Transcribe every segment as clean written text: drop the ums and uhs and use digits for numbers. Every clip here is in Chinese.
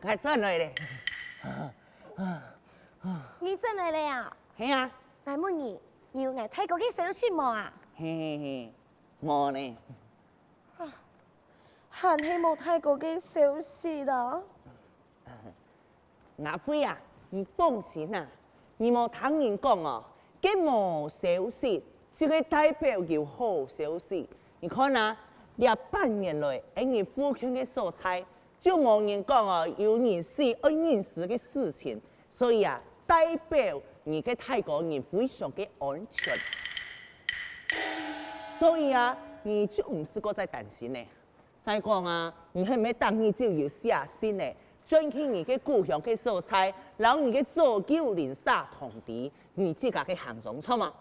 我转来咧。你真来了呀？系啊，来问你，你有爱泰国嘅消息冇啊？嘿嘿嘿，无呢。还係冇泰國嘅消息啦。阿輝啊，你放心啊，你莫聽人講哦，這無消息，這個代表有好消息。你看啊，這半年來，因為附近嘅蔬菜就冇人講哦，有人死、人死嘅事情，所以啊，代表你嘅泰國人非常嘅安全。所以啊，你就唔是個再擔心呢。再講啊，你係咪當你就有下心呢？轉去你嘅故鄉嘅蔬菜，然後你嘅做狗連殺同地，你自家嘅行蹤錯嘛？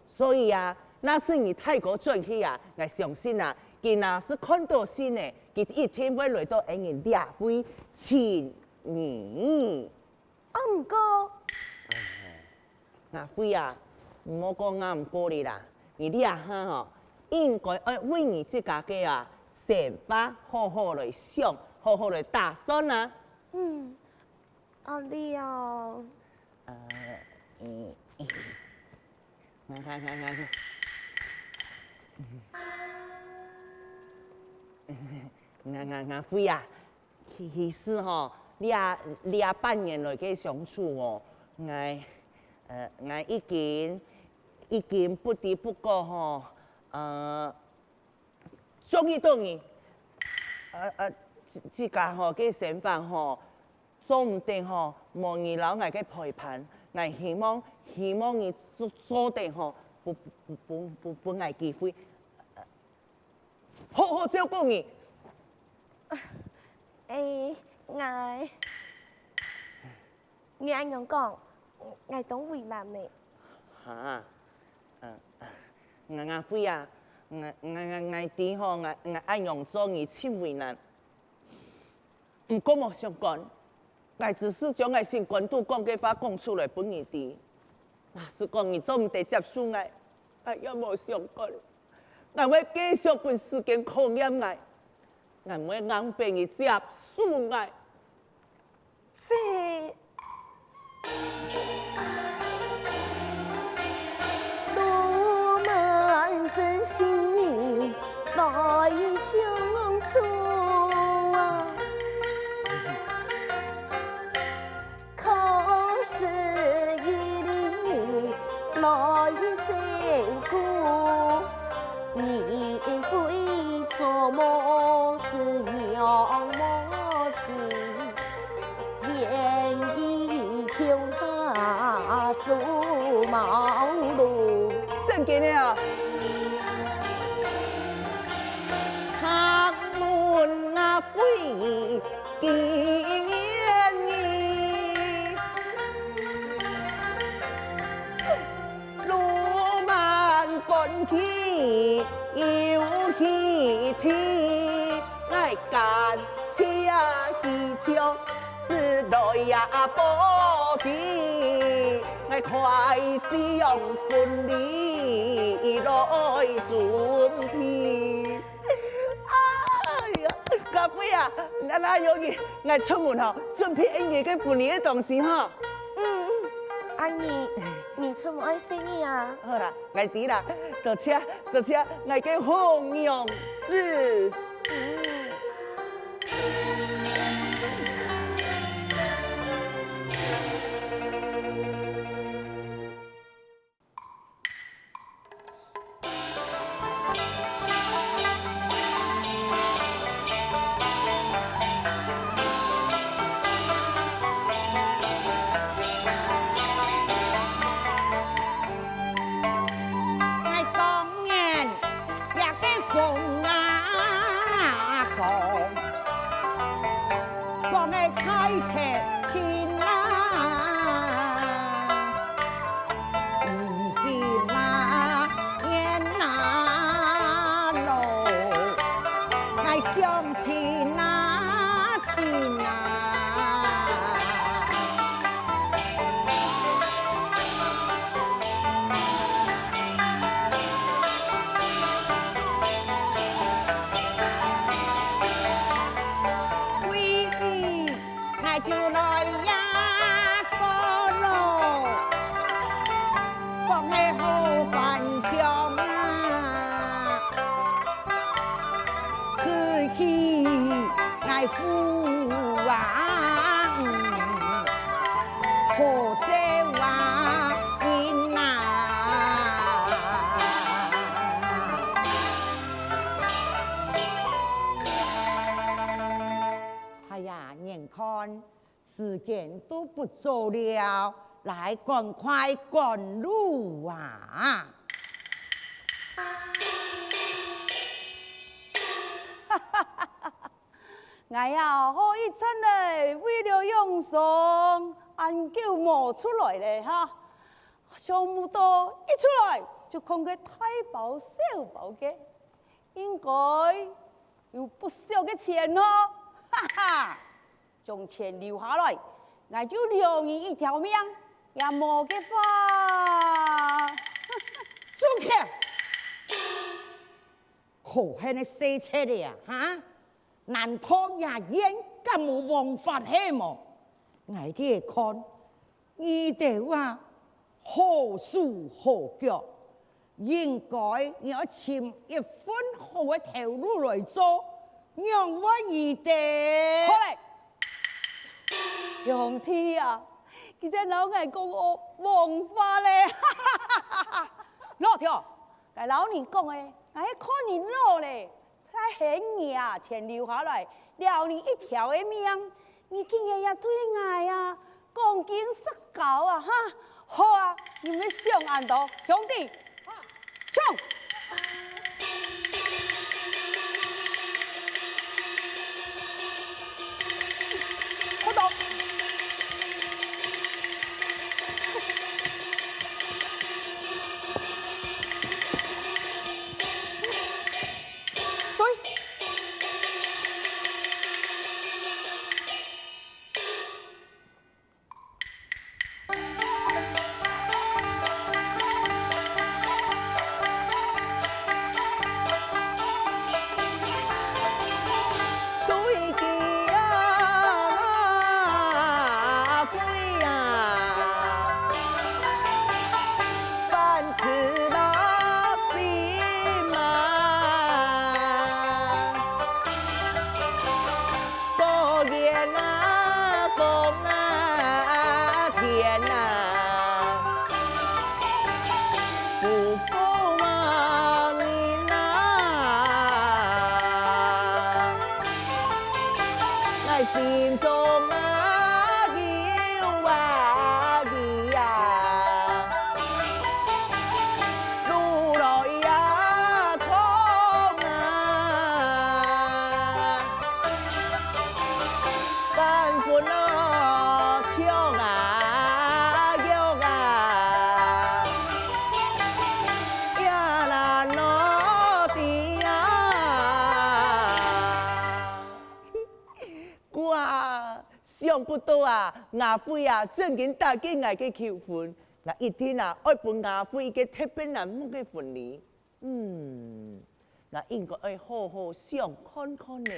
所以啊，那是你泰國轉去啊，我相信啊，佢那是看到先呢，佢一天會來到人哋會親你。唔過，阿輝啊，唔好講啱唔過你啦，你啲啊哈嗬，應該要為你自家嘅啊想法好好來想。好好來打算啊！阿麗啊，阿輝啊，其實吼，你半年來嘅相處哦，我已經不知不覺吼，中意到你，自家吼嘅想法吼，做唔定吼，望你老外嘅陪伴，我希望你做定吼，不挨機會，好好照顧你。我用講，我懂為難你。嚇，阿輝啊，我啲吼，我愛用做你親為難。唔過我想講，我只是將我心肝肚講嘅話講出來俾你哋。那是講你做唔得接受我也冇想講，我會繼續俾時間考驗我會硬俾你接受我。這多麼真心來相處。來照顧，你會錯麼是娘麼情，願意求他數毛路。真嘅呢？客門阿輝見你，路漫奔去有氣天，愛感謝祈求是來也不必，愛快只用婚禮來準備。阿輝啊，那有嘢，我出門後準備一嘢嘅婚禮嘅東西哈。阿姨，你出門愛生意啊？好啦，我知啦，多謝，我嘅紅娘子。啊，何者话因啊？哎呀，眼看时间都不早了，来赶快赶路啊！我呀，好一阵嘞，为了养伤，俺就冒出来嘞哈。想不到一出来就看个大包小包的，应该有不少的钱哦，哈哈！将钱留下来，我就留你一条命，也冇个法。走开！好狠的死车的呀，哈！难道也演咁冇王法起么？我哋看，你哋话好手好脚，应该要寻一份好嘅头路来做，让我你哋。好嘞，杨天啊，其实老爱讲我王法嘞，哈哈哈哈哈！老条，该老年讲诶，我还看你老嘞。他很呀，钱留下来，留你一条的命，你今日也对我呀，讲经实教啊哈！好啊，你们上岸头，兄弟，冲！快走！心中啊有啊的呀，路来呀痛啊，干活咯抢啊要啊，呀啦咯的呀。我想不到啊，亚辉啊，正经大家爱嘅求婚，那一天啊，爱办亚辉嘅特别难忘嘅婚礼。那应该爱好好想看看呢。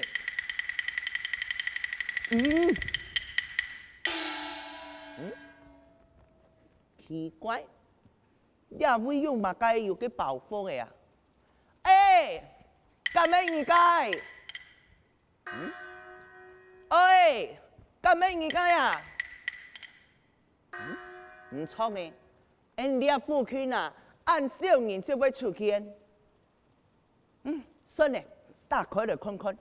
奇怪，亚辉用嘛该有个保护的啊？干咩你该？干咩你该呀？唔错呢，你啊父亲啊，按少年就会出现。算了，打开来看看。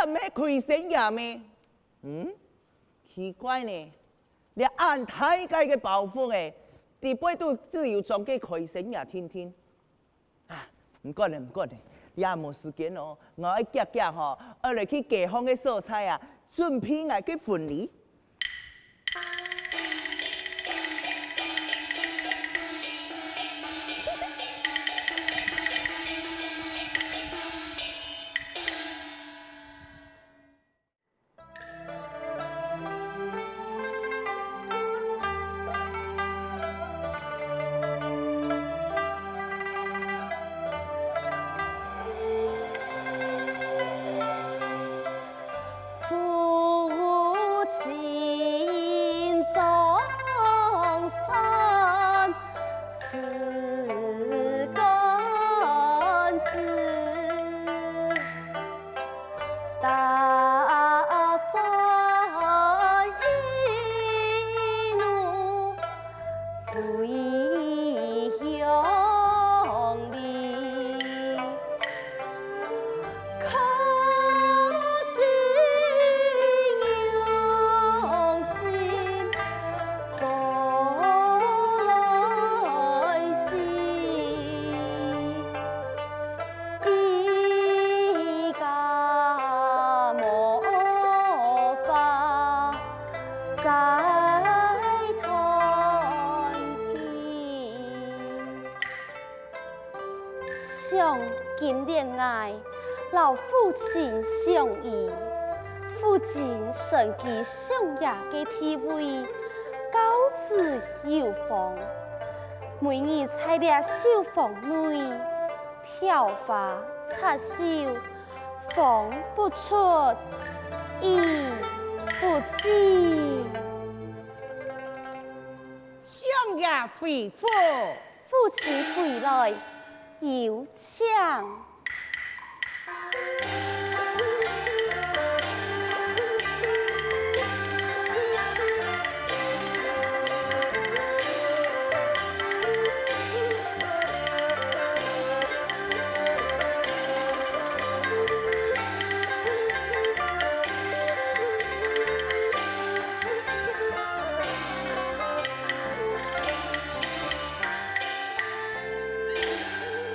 你咩开心呀咩？奇怪呢，你按太界嘅保护诶，地背都自由装嘅开心呀，天天。唔管咧，唔管咧，也冇时间哦，我要夹夹吼，我来去街坊嘅蔬菜啊，准备我嘅婚礼。父今恋爱，老父亲相依，父亲承继上爷的地位，高子有方。每日在俩绣房内，挑花插绣，风不出，意不尽。相爷回府，父亲回来，有请。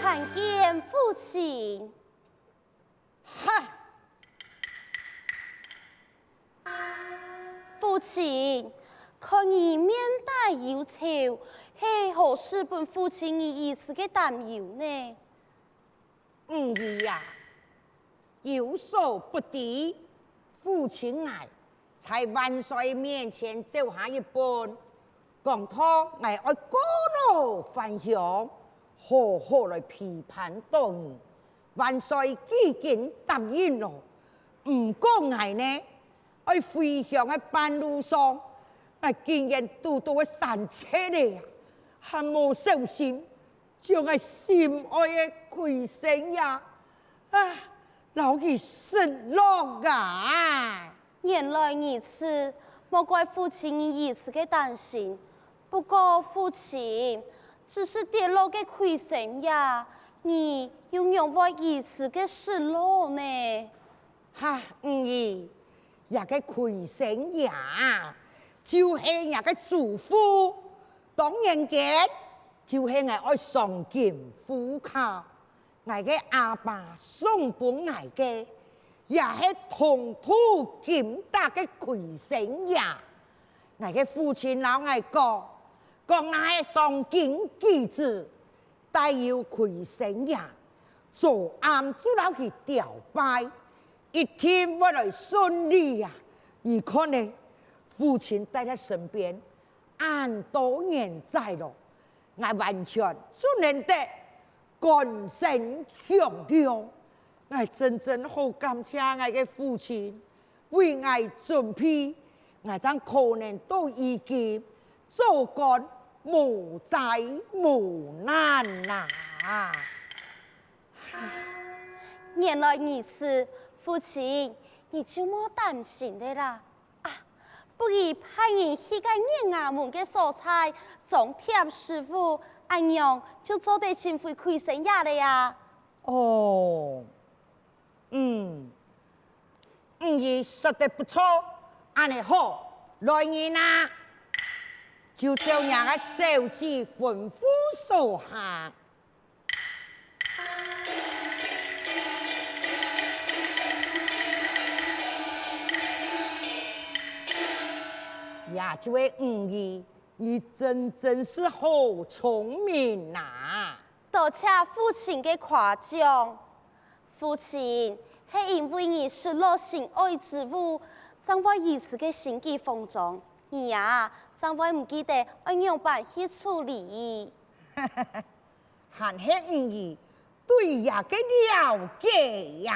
参见父亲。哈！父亲，看你面带忧愁，是何事本父亲你一时的担忧呢？唔儿呀，有所不敌，父亲爱在万岁面前走下一半，讲他爱爱过路返乡，好好来批判多年。万岁既然答应了，唔过爱呢，爱回乡的半路上，竟然拄到山车咧，还无小心，将心爱的亏生呀，老佢失落啊！原来如此，莫怪父亲你一时的担心。不过父亲，只是跌落嘅亏损呀，你又让我一时嘅失落呢？哈，唔儿，也个亏生呀，就是也个祖父，当然嘅，就是爱上剑虎卡，我个阿爸送本我嘅，也是同土kiểm打嘅亏生呀，我个父親老我講我係上京機子，帶有虧生呀，做啱做老去調拜，一天我來順利呀，而看呢，父親在他身邊，按多年在咯，我完全就能得肝腎強亮，我真正好感謝我嘅父親為我準備，我將可能都已經做乾無災無難啦。原來如此，父親，你就莫擔心的啦。不如派人去個人衙門嘅所在，總貼師傅，安樣就做得前回虧生呀了呀。哦，兒說得不錯，安尼好，來人啊，就照人個手指吩咐所行。呀，这位兒，你真是好聰明呐！多謝父親嘅誇獎，父親係因為你是落心愛之物，將我兒子嘅心機放縱，你呀，將我唔記得按樣辦去處理。還係兒對呀嘅了解呀！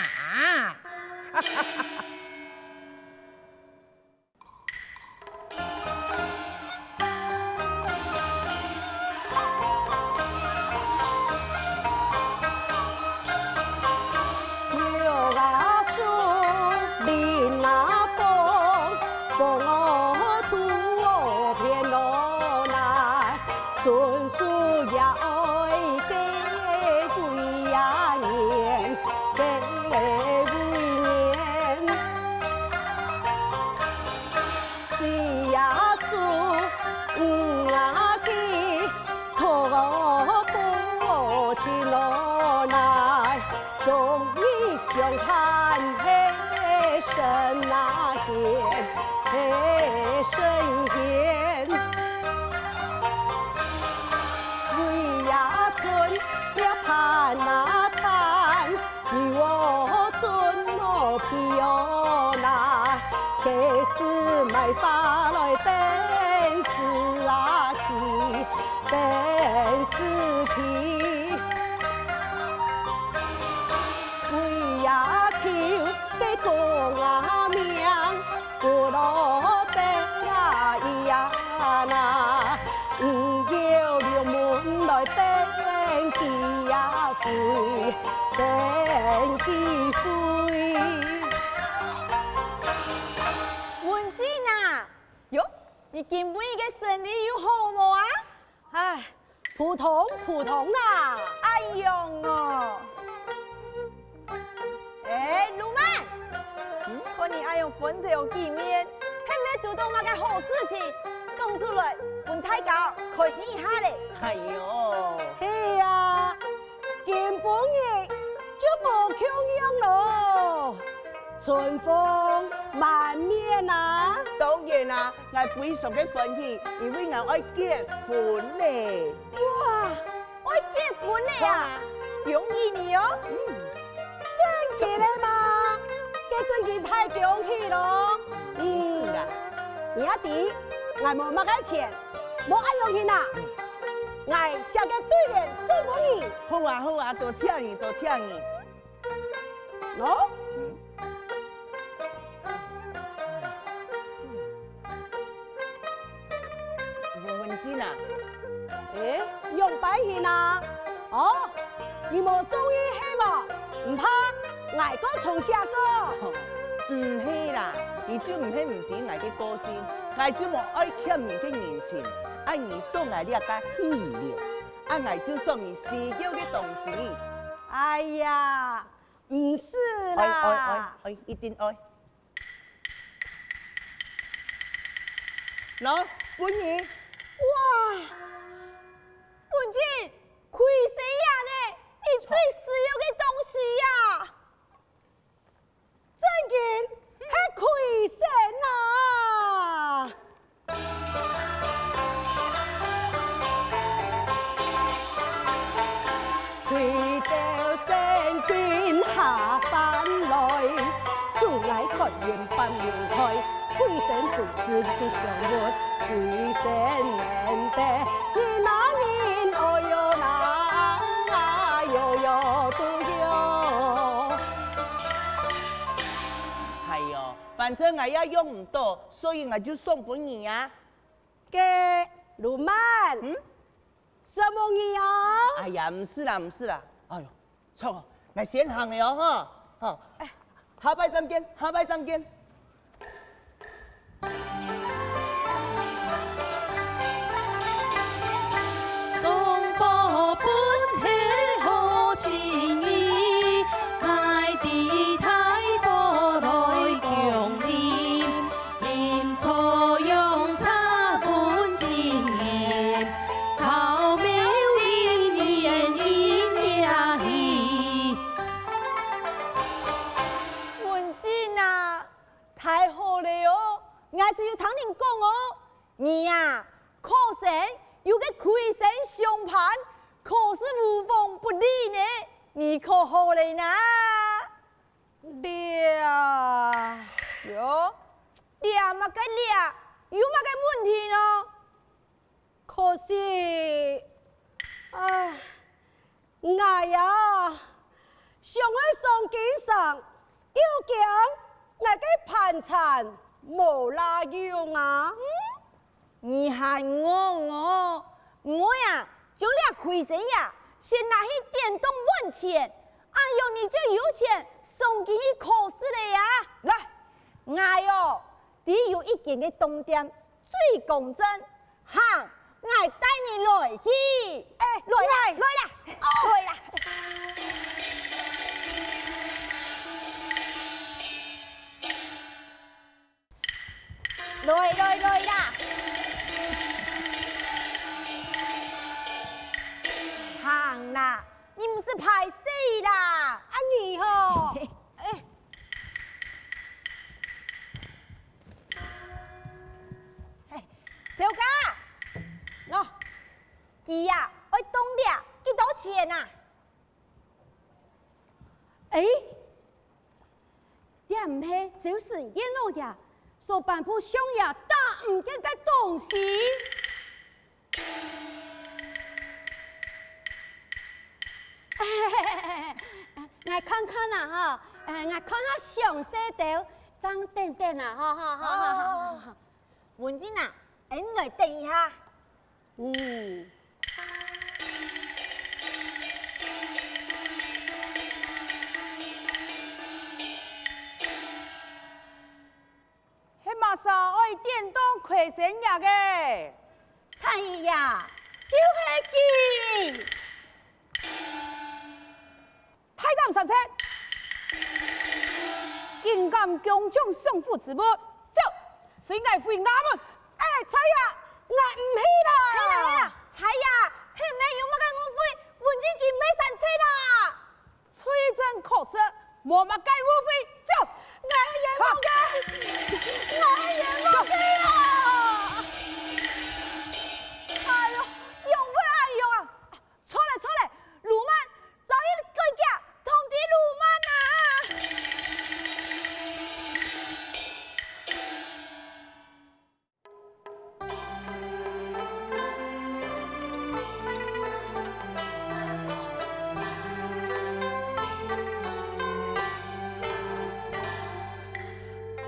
这是卖花来等死啊去，等死去。为呀求这公啊命，不落得啊咿呀那，要留门来等机呀飞，等机飞。文静啊，哟，你今每个生理有好无啊？唉，普通啦。哎呦哦！哎，鲁曼，看你爱用粉条见面，还没读到那个好事情，讲出来，本太高开心一下嘞。哎呦，嘿呀，根本嘅就无强样咯，春风满面啊！當然啦，我非常嘅歡喜，因為我愛結婚咧。哇，我結婚嘞啊！恭喜你哦！真嘅咧嘛，嘅真嘅太恭喜咯！是啦，而家啲我冇乜嘅錢，冇愛用錢啊！我寫嘅對聯送俾你，好啊好啊，多謝你多謝你。喏。文靜啊，诶，用擺現啊！哦，你冇中意係嘛？唔怕，捱哥重寫歌。唔係啦，你就唔係唔知我嘅個性，我就冇愛欠你嘅人情，愛你送我呢個喜料，我就送你需要嘅東西。哎呀，唔是愛啦，愛，一定愛。喏，本兒。哇，文靜，開死呀呢？你最需要嘅東西呀！真嘅係虧神啊！亏到聖君下凡來，做愛學院辦園開，虧神賠事嘅上活。鬼神難得，你那年哦喲那喲喲都喲。係哦，反正我也用唔到，所以我就送俾你啊。嘅魯曼，什麼意啊？哎呀，唔是啦，唔是啦。哎呦，錯，我先行了哦，哈。哎，下擺再見，下擺再見。我是要聽您講哦，你呀，可生有個虧生相伴，可是無往不利呢，你可好嘞呢？俩喲，俩嘛個俩，有嘛個問題呢？可是，唉，我呀，想去上京上，要講我嘅盤纏。冇啦用啊！你喊我呀，就俩虧神呀，先拿去電動揾錢，哎呦，你就有錢送佢去考試了呀！來，我喲，你有一件嘅重點最公正，行，我帶你來去，哎，來啦！來啦！行啦，你唔是拍死啦？啊你吼，條家，喏，佢呀，愛凍啲，幾多錢啊？哎，也唔係，就是一路呀。所颁布上也打唔见嘅东西。我看看啊哈，我看下详细条，张等等啊，哈。文静啊，你来等一下。嗯。迄马上爱电动快神药嘅，蔡呀，就是佢。太监上车，竟敢强抢相府之物，走，谁爱回衙门？哎，蔡呀，我唔去啦。彩呀，迄咩有乜嘅误会？文静佢没上车啦。吹真可惜，莫乜该误会，走，我也冇嘅啊！哎呦，用不爱用啊！错嘞，鲁曼，老爷的鬼家通知鲁曼啊！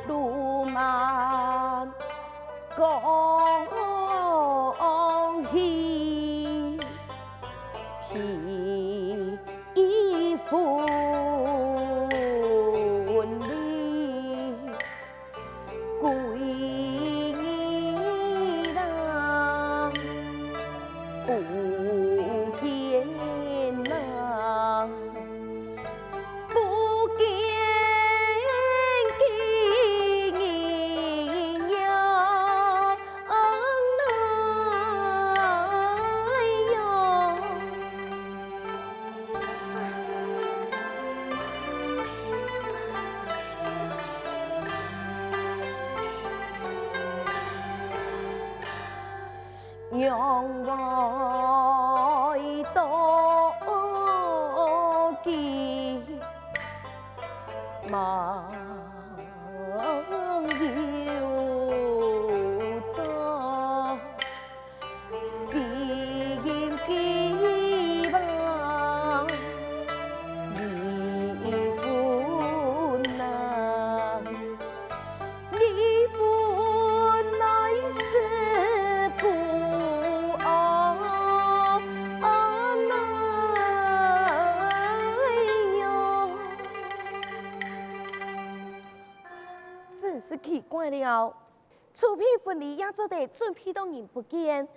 路漫江西，披衣风里，归郎不见郎。不见金呀，哎呦！娘来多记。忙又走，心希望离婚呐，离婚乃是不安真是奇怪了，除非婚礼也做得准备到人不见，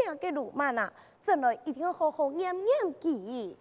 两个鲁曼啊，真来一定要好好验验记。